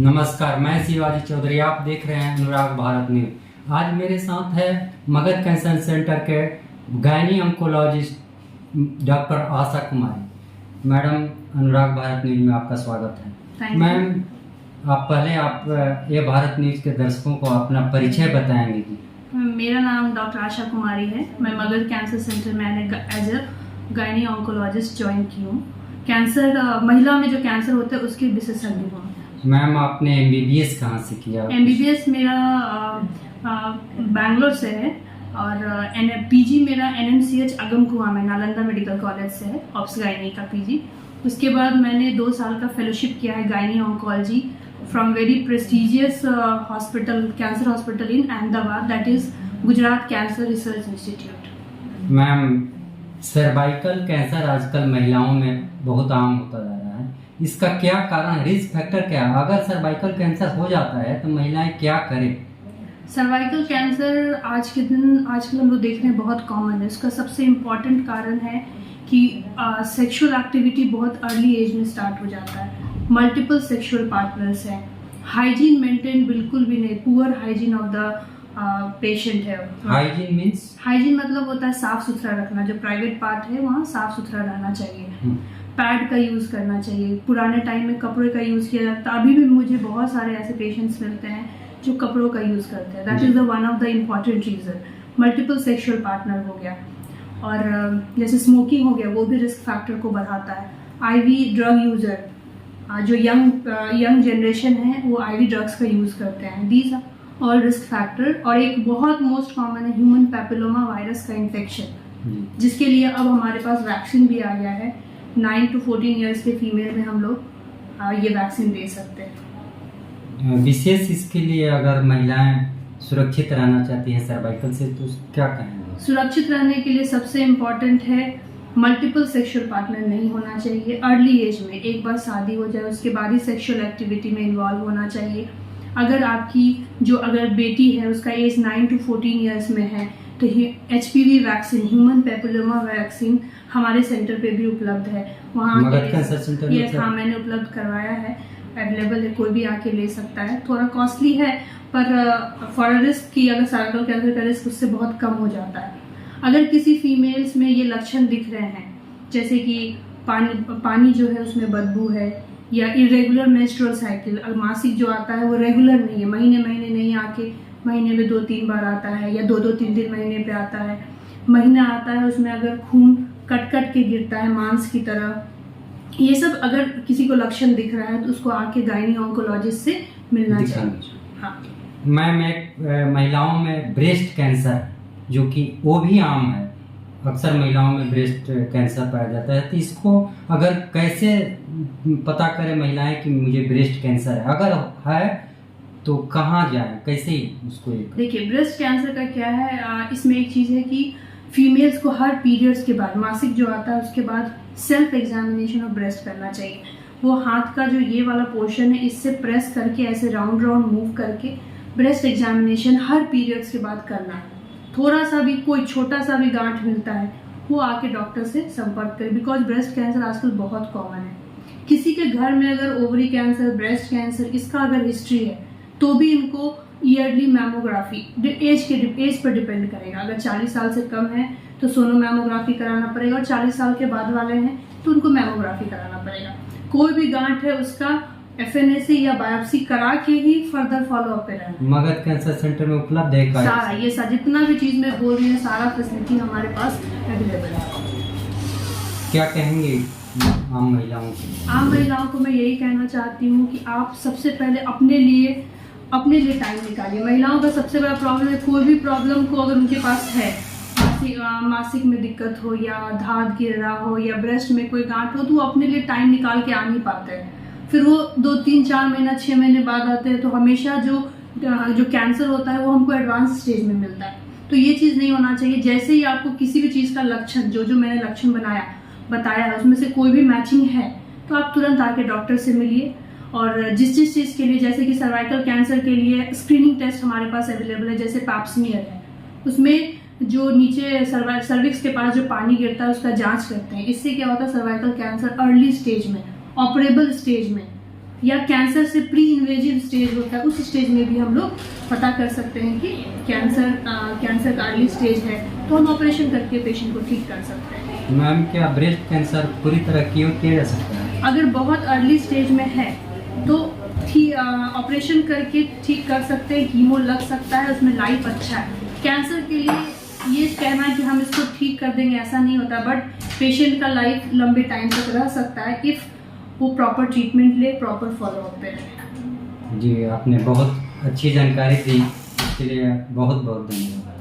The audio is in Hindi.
नमस्कार, मैं शिवाजी चौधरी। आप देख रहे हैं अनुराग भारत न्यूज। आज मेरे साथ है मगध कैंसर सेंटर के gynae oncologist doctor Asha Kumari. Madam, अनुराग भारत न्यूज में आपका स्वागत है। मैम, आप ये भारत न्यूज के दर्शकों को अपना परिचय बताएंगे कि? मेरा नाम डॉक्टर आशा कुमारी है। मैं मगध कैंसर सेंटर में as a gynae oncologist join की हूँ। कैंसर महिला में जो कैंसर होता है उसकी विशेषज्ञ हूँ। मैम, आपने MBBS कहाँ से किया? MBBS मेरा बैंगलोर से है और PG मेरा NMCH अगम कुआं में नालंदा मेडिकल कॉलेज से है, ऑप्स गायनी का PG। उसके बाद मैंने 2 साल का फेलोशिप किया है gynae oncology from very prestigious hospital, cancer hospital in Ahmedabad, that is Gujarat cancer research institute. Ma'am, cervical cancer आजकल महिलाओं में बहुत आम होता जा रहा है। इसका क्या कारण, रिस्क फैक्टर क्या है? अगर सर्वाइकल कैंसर हो जाता है तो महिलाएं क्या करें? सर्वाइकल कैंसर आजकल हम लोग देख रहे हैं बहुत कॉमन है। इसका सबसे इम्पॉर्टेंट कारण है कि सेक्सुअल एक्टिविटी बहुत अर्ली एज में स्टार्ट हो जाता है। मल्टीपल सेक्सुअल पार्टनर्स हैं, हाइजीन मेंटेन बिल्कुल भी नहीं, poor hygiene of the patient है। Hygiene means? हाइजीन मतलब होता है साफ सुथरा रखना, जो प्राइवेट पार्ट है वहाँ साफ सुथरा रहना चाहिए। पैड का यूज करना चाहिए। पुराने टाइम में कपड़े का यूज किया जाता, अभी भी मुझे बहुत सारे ऐसे पेशेंट्स मिलते हैं जो कपड़ों का यूज करते हैं। That is the one of the important reason. Multiple sexual partner हो गया, और जैसे स्मोकिंग हो गया, वो भी रिस्क फैक्टर को बढ़ाता है। IV ड्रग यूजर, जो यंग जनरेशन है वो IV ड्रग्स का यूज करते हैं। These are all risk factor. और एक बहुत मोस्ट कॉमन है ह्यूमन पैपिलोमा वायरस का इन्फेक्शन, जिसके लिए अब हमारे पास वैक्सीन भी आ गया है। 9 to 14 ईयर्स के फीमेल में हम लोग ये वैक्सीन दे सकते हैं। विशेष इसके लिए अगर महिलाएं सुरक्षित रहना चाहती हैं सर्वाइकल से, तो क्या कहेंगे? सुरक्षित रहने के लिए सबसे इम्पोर्टेंट है मल्टीपल सेक्सुअल पार्टनर नहीं होना चाहिए। अर्ली एज में, एक बार शादी हो जाए उसके बाद ही सेक्सुअल एक्टिविटी में इन्वॉल्व होना चाहिए। अगर आपकी अगर बेटी है उसका एज 9 to 14 ईयर्स में है तो HPV vaccine, human papilloma vaccine हमारे सेंटर पे भी उपलब्ध है। वहाँ मैंने उपलब्ध करवाया है, अवेलेबल है, कोई भी आके ले सकता है। थोड़ा कॉस्टली है पर फॉर रिस्क की, अगर सर्वाइकल कैंसर का रिस्क उससे बहुत कम हो जाता है। अगर किसी फीमेल्स में ये लक्षण दिख रहे हैं, जैसे कि पानी जो है उसमें बदबू है, या इरेगुलर मेंस्ट्रुअल साइकिल, मासिक जो आता है वो रेगुलर नहीं है, महीने नहीं आके महीने में 2-3 बार आता है, या 2-3 महीने पे आता है। महीना आता है उसमें अगर खून कट के गिरता है मांस की तरह, ये सब अगर किसी को लक्षण दिख रहा है तो उसको आके गायनी ऑन्कोलॉजिस्ट से मिलना चाहिए। हाँ मैम, एक महिलाओं में ब्रेस्ट कैंसर, जो कि वो भी आम है, अक्सर महिलाओं में ब्रेस्ट कैंसर पाया जाता है, तो इसको अगर कैसे पता करें महिलाएं कि मुझे ब्रेस्ट कैंसर है? अगर है तो कहाँ जाएं, कैसे उसको? देखिए, ब्रेस्ट कैंसर का क्या है, इसमें एक चीज़ है कि फीमेल्स को हर पीरियड्स के बाद, मासिक जो आता है उसके बाद सेल्फ एग्जामिनेशन ऑफ ब्रेस्ट करना चाहिए। वो हाथ का जो ये वाला पोर्शन है, इससे प्रेस करके ऐसे राउंड मूव करके ब्रेस्ट एग्जामिनेशन हर पीरियड्स के बाद करना है। थोड़ा सा भी, कोई छोटा सा भी गांठ मिलता है, वो आके डॉक्टर से संपर्क करें, बिकॉज ब्रेस्ट कैंसर आजकल बहुत कॉमन है। किसी के घर में अगर ओवरी कैंसर, ब्रेस्ट कैंसर, इसका अगर हिस्ट्री है तो भी इनको ईयरली मैमोग्राफी, एज पर डिपेंड करेगा। अगर 40 साल से कम है तो सोनो मैमोग्राफी कराना पड़ेगा, और 40 साल के बाद वाले हैं तो उनको मैमोग्राफी कराना पड़ेगा। कोई भी गांठ है उसका FNA या बायोप्सी करा के ही फर्दर फॉलो अप पे रहना। मगध कैंसर सेंटर में उपलब्ध है सारा, ये जितना भी चीज मैं बोल रही हूँ, सारा फैसिलिटी हमारे पास अवेलेबल है। क्या कहेंगे आम महिलाओं को? आम महिलाओं को मैं यही कहना चाहती हूँ कि आप सबसे पहले अपने लिए टाइम निकालिए। महिलाओं का सबसे बड़ा प्रॉब्लम है, कोई भी प्रॉब्लम को अगर उनके पास है, मासिक में दिक्कत हो, या धात गिर रहा हो, या ब्रेस्ट में कोई गांठ हो, तो वो अपने लिए टाइम निकाल के आ नहीं पाते हैं। फिर वो 2-3-4 महीना 6 महीने बाद आते हैं, तो हमेशा जो कैंसर होता है वो हमको एडवांस स्टेज में मिलता है। तो ये चीज़ नहीं होना चाहिए। जैसे ही आपको किसी भी चीज़ का लक्षण, जो मैंने लक्षण बताया है, उसमें से कोई भी मैचिंग है तो आप तुरंत आके डॉक्टर से मिलिए। और जिस चीज़ के लिए, जैसे कि सर्वाइकल कैंसर के लिए स्क्रीनिंग टेस्ट हमारे पास अवेलेबल है, जैसे पैप्समियर है, उसमें जो नीचे सर्विक्स के पास जो पानी गिरता है उसका जांच करते हैं। इससे क्या होता है, सर्वाइकल कैंसर अर्ली स्टेज में, ऑपरेबल स्टेज में या कैंसर से प्री इन्वेजिव स्टेज होता है, उस स्टेज में भी हम लोग पता कर सकते हैं कि कैंसर का अर्ली स्टेज है, तो हम ऑपरेशन करके पेशेंट को ठीक कर सकते हैं। मैम क्या ब्रेस्ट कैंसर पूरी तरह क्योर किया जा सकता है? अगर बहुत अर्ली स्टेज में है तो ऑपरेशन करके ठीक कर सकते हैं, कीमो लग सकता है, उसमें लाइफ अच्छा है। कैंसर के लिए ये कहना है कि हम इसको ठीक कर देंगे ऐसा नहीं होता, बट पेशेंट का लाइफ लंबे टाइम तक रह सकता है इफ़ वो प्रॉपर ट्रीटमेंट ले, प्रॉपर फॉलोअप पे रहे। जी, आपने बहुत अच्छी जानकारी दी, इसके लिए बहुत बहुत धन्यवाद।